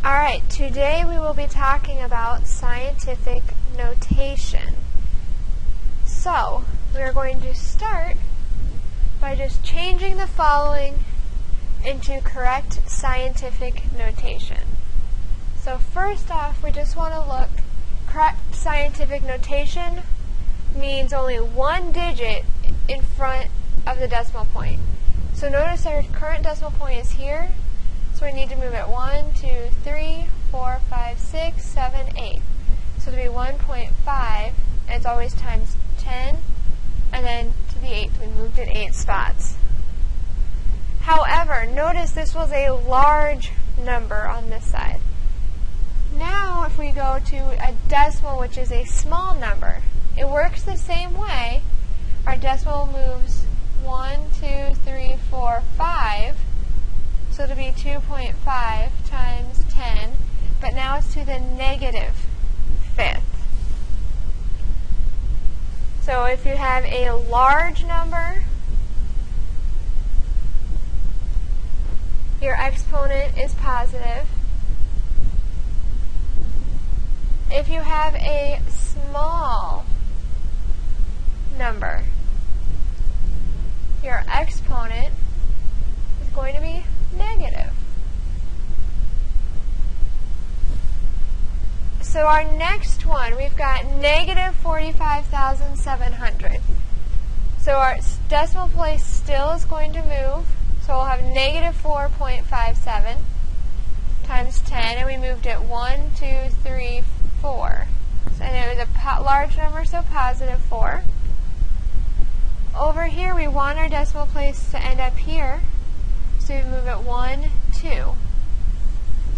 Alright, today we will be talking about scientific notation. So, we are going to start by just changing the following into correct scientific notation. So first off, we just want to look, correct scientific notation means only one digit in front of the decimal point. So notice our current decimal point is here, so we need to move it 1, 2, 3, 4, 5, 6, 7, 8. So to be 1.5, and it's always times 10, and then to the 8th, we moved it 8 spots. However, notice this was a large number on this side. Now, if we go to a decimal, which is a small number, it works the same way. Our decimal moves 1, 2, 3, 4, 5. So it'll be 2.5 times 10, but now it's to the negative fifth. So if you have a large number, your exponent is positive. If you have a small number, your exponent is going to be negative. So our next one, we've got negative 45,700. So our decimal place still is going to move. So we'll have negative 4.57 times 10, and we moved it 1, 2, 3, 4. And it was a large number, so positive 4. Over here, we want our decimal place to end up here. So we move it 1, 2. So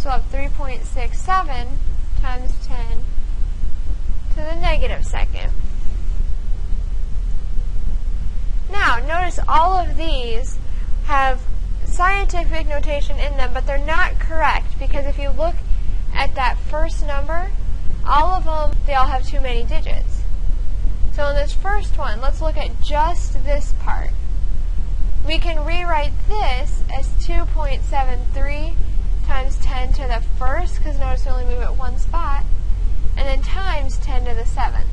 we'll have 3.67 times 10 to the negative second. Now, notice all of these have scientific notation in them, but they're not correct, because if you look at that first number, all of them, they all have too many digits. So in this first one, let's look at just this part. We can rewrite this as 2.73 times 10 to the first, because notice we only move it one spot, and then times 10 to the 7th.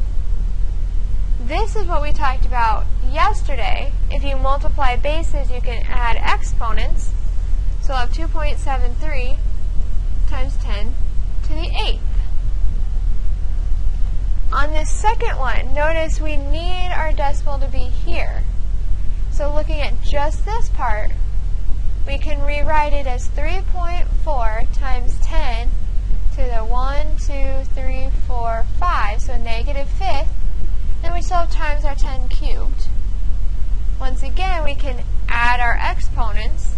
This is what we talked about yesterday. If you multiply bases, you can add exponents. So we'll have 2.73 times 10 to the 8th. On this second one, notice we need our decimal to be here. So looking at just this part, we can rewrite it as 3.4 times 10 to the 1, 2, 3, 4, 5, so negative fifth, and we still have times our 10 cubed. Once again, we can add our exponents,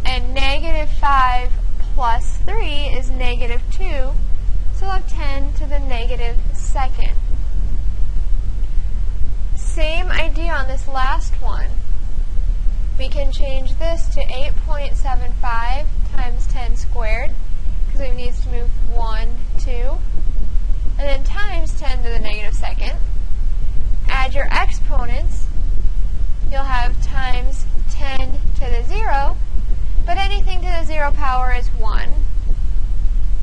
and negative 5 plus 3 is negative 2, so we'll have 10 to the negative second. Same idea on this last one. We can change this to 8.75 times 10 squared, because it needs to move 1, 2, and then times 10 to the negative second. Add your exponents. You'll have times 10 to the 0, but anything to the 0 power is 1.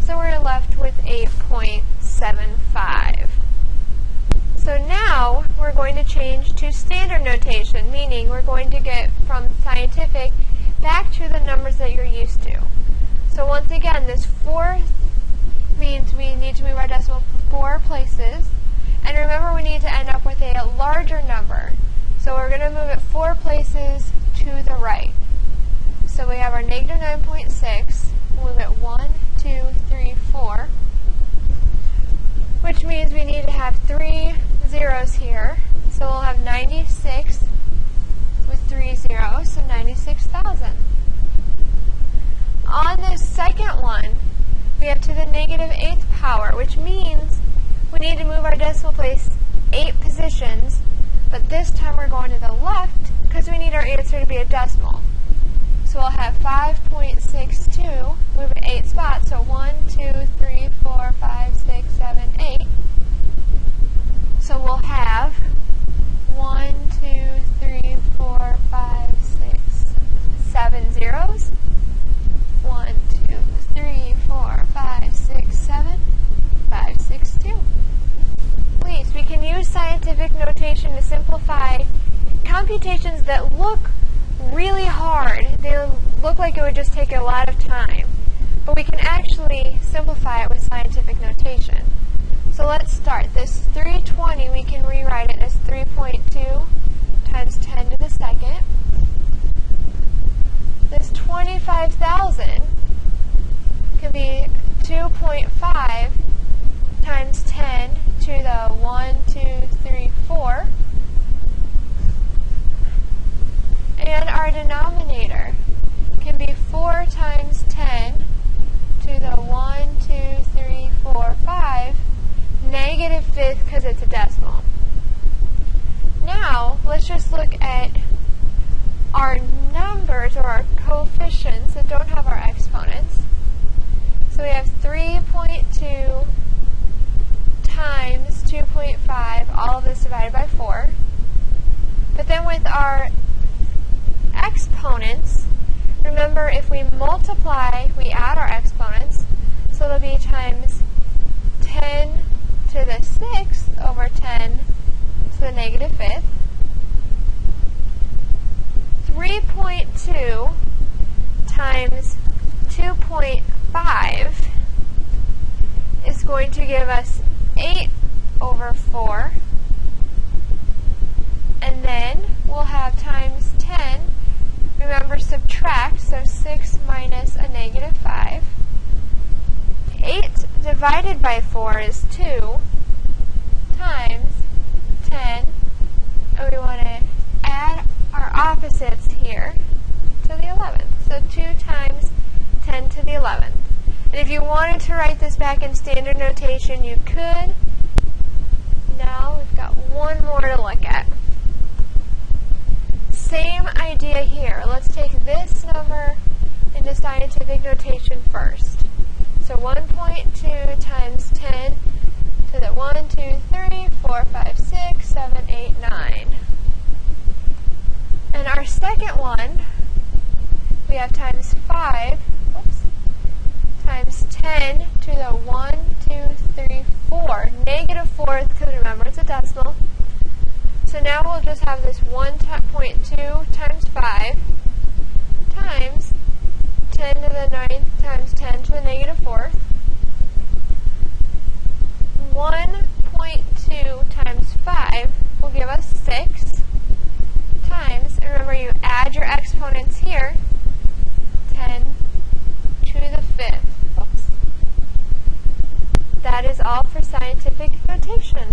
So we're left with 8.75. So now we're going to change to standard notation, meaning we're going to get from scientific back to the numbers that you're used to. So once again, this fourth means we need to move our decimal 4 places. And remember, we need to end up with a larger number. So we're going to move it 4 places to the right. So we have our negative 9.6. We'll move it 1, 2, 3, 4. Which means we need to have 3 zeros here. So we'll have 96 with 3 zeros, so 96,000. On this second one, we have to the negative 8th power, which means we need to move our decimal place 8 positions, but this time we're going to the left because we need our answer to be a decimal. So we'll have 5.62, move it 8 spots, so 1, 2, 3, 4, 5, 6, 7, 8. So we'll have 1, 2, 3, 4, 5, 6, 7 zeros. 1, 2, 3, 4, that look really hard. They look like it would just take a lot of time. But we can actually simplify it with scientific notation. So let's start. This 320, we can rewrite it as 3.2 times 10 to the second. This 25,000 can be 2.5 times 10 to the 1, 2, 3, 4. And our denominator can be 4 times 10 to the 1, 2, 3, 4, 5, negative fifth because it's a decimal. Now, let's just look at our numbers or our coefficients that don't have our exponents. So we have 3.2 times 2.5, all of this divided by 4. But then with our exponents, remember if we multiply, we add our exponents. So it'll be times 10 to the 6th over 10 to the negative fifth. 3.2 times 2.5 is going to give us 8 over 4. And then we'll have times 10. Remember, subtract, so 6 minus a negative 5. 8 divided by 4 is 2 times 10. And we want to add our opposites here to the 11th. So 2 times 10 to the 11th. And if you wanted to write this back in standard notation, you could. Now we've got one more to look at. Same idea here. Let's take this number into scientific notation first. So 1.2 times 10 to the 1, 2, 3, 4, 5, 6, 7, 8, 9. And our second one, we have times 5, times 10 to the 1, 2, 3, 4. Negative fourth, because remember it's a decimal. So now we'll just have this 1.2 times 5 times 10 to the 9th times 10 to the negative fourth. 1.2 times 5 will give us 6 times, and remember you add your exponents here, 10 to the 5th. That is all for scientific notation.